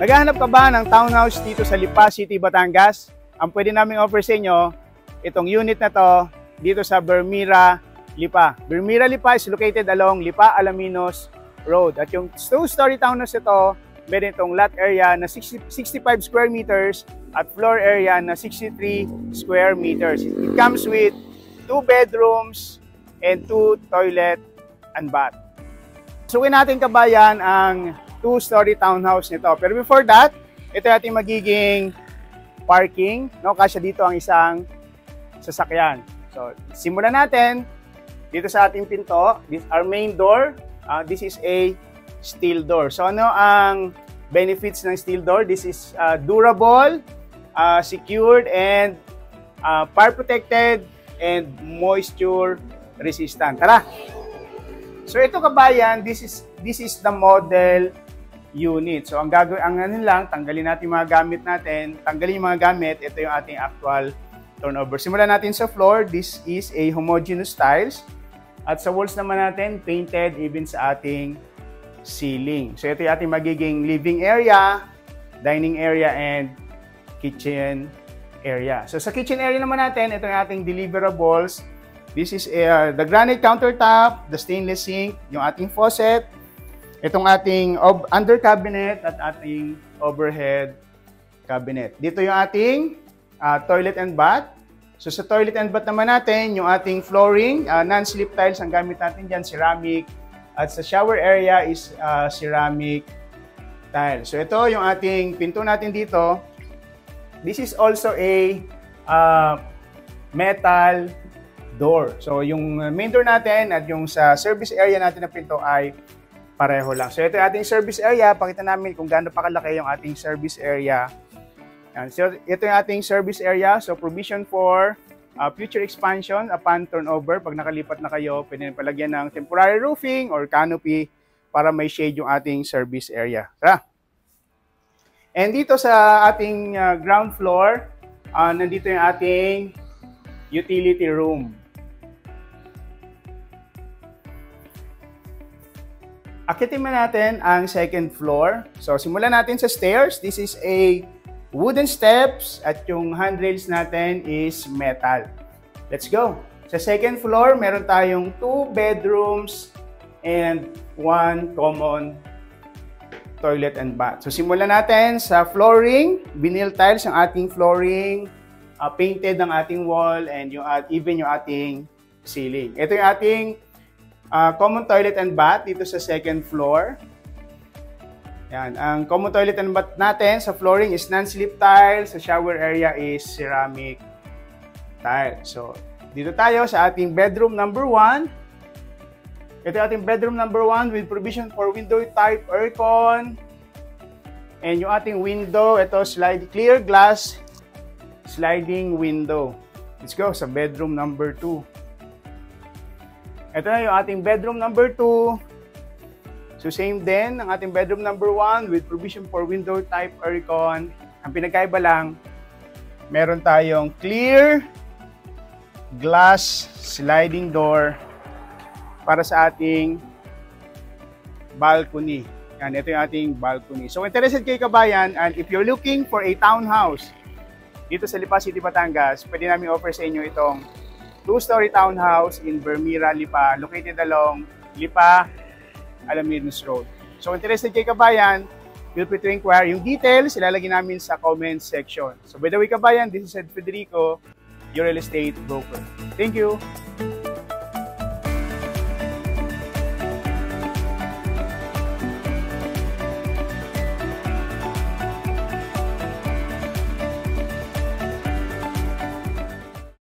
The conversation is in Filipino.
Naghahanap ka ba ng townhouse dito sa Lipa City, Batangas? Ang pwede namin offer sa inyo, itong unit na to dito sa Bermira, Lipa. Bermira, Lipa is located along Lipa Alaminos Road. At yung two-story townhouse ito, meron itong lot area na 65 square meters at floor area na 63 square meters. It comes with 2 bedrooms and 2 toilet and bath. Sukin natin kabayan ang two-story townhouse nito. Pero before that, ito yung ating magiging parking. No? Kasya dito ang isang sasakyan. So, simulan natin dito sa ating pinto. This our main door. This is a steel door. So, ano ang benefits ng steel door? This is durable, secured, and fire protected, and moisture resistant. Tara! So, ito kabayan, this is the model unit. So, ang gagawin, ano lang, tanggalin natin yung mga gamit natin. Tanggalin yung mga gamit, ito yung ating actual turnover. Simulan natin sa floor. This is a homogeneous tiles. At sa walls naman natin, painted even sa ating ceiling. So, ito yung ating magiging living area, dining area, and kitchen area. So, sa kitchen area naman natin, ito yung ating deliverables. This is the granite countertop, the stainless sink, yung ating faucet, itong ating under cabinet at ating overhead cabinet. Dito yung ating toilet and bath. So sa toilet and bath naman natin, yung ating flooring, non-slip tiles ang gamit natin dyan, ceramic. At sa shower area is ceramic tile. So ito yung ating pinto natin dito. This is also a metal door. So yung main door natin at yung sa service area natin na pinto ay pareho lang. So ito yung ating service area. Pakita namin kung gaano pa kalaki yung ating service area. Yan. So ito yung ating service area. So provision for future expansion upon turnover. Pag nakalipat na kayo, pwede na palagyan ng temporary roofing or canopy para may shade yung ating service area. Tara! And dito sa ating ground floor, nandito yung ating utility room. Akitin natin ang second floor. So, simulan natin sa stairs. This is a wooden steps at yung handrails natin is metal. Let's go. Sa second floor, meron tayong 2 bedrooms and 1 common toilet and bath. So, simulan natin sa flooring. Vinyl tiles ang ating flooring. Painted ang ating wall and yung, even yung ating ceiling. Ito yung ating common toilet and bath dito sa second floor. Yan. Ang common toilet and bath natin sa flooring is non-slip tile. Sa shower area is ceramic tile. So, dito tayo sa ating bedroom number 1. Ito yung ating bedroom number 1 with provision for window type aircon. And yung ating window, ito clear glass sliding window. Let's go sa bedroom number 2. Ito na yung ating bedroom number 2. So same din ang ating bedroom number 1 with provision for window type aircon. Ang pinagkaiba lang, meron tayong clear glass sliding door para sa ating balcony. Yan, ito yung ating balcony. So interested kayo kabayan, and if you're looking for a townhouse dito sa Lipa City, Batangas, pwede namin offer sa inyo itong 2-story townhouse in Bermira, Lipa, located along Lipa Alaminos Road. So, interested kayo kabayan, feel free to inquire. Yung details, ilalagay namin sa comment section. So, by the way kabayan, this is Ed Federico, your real estate broker. Thank you!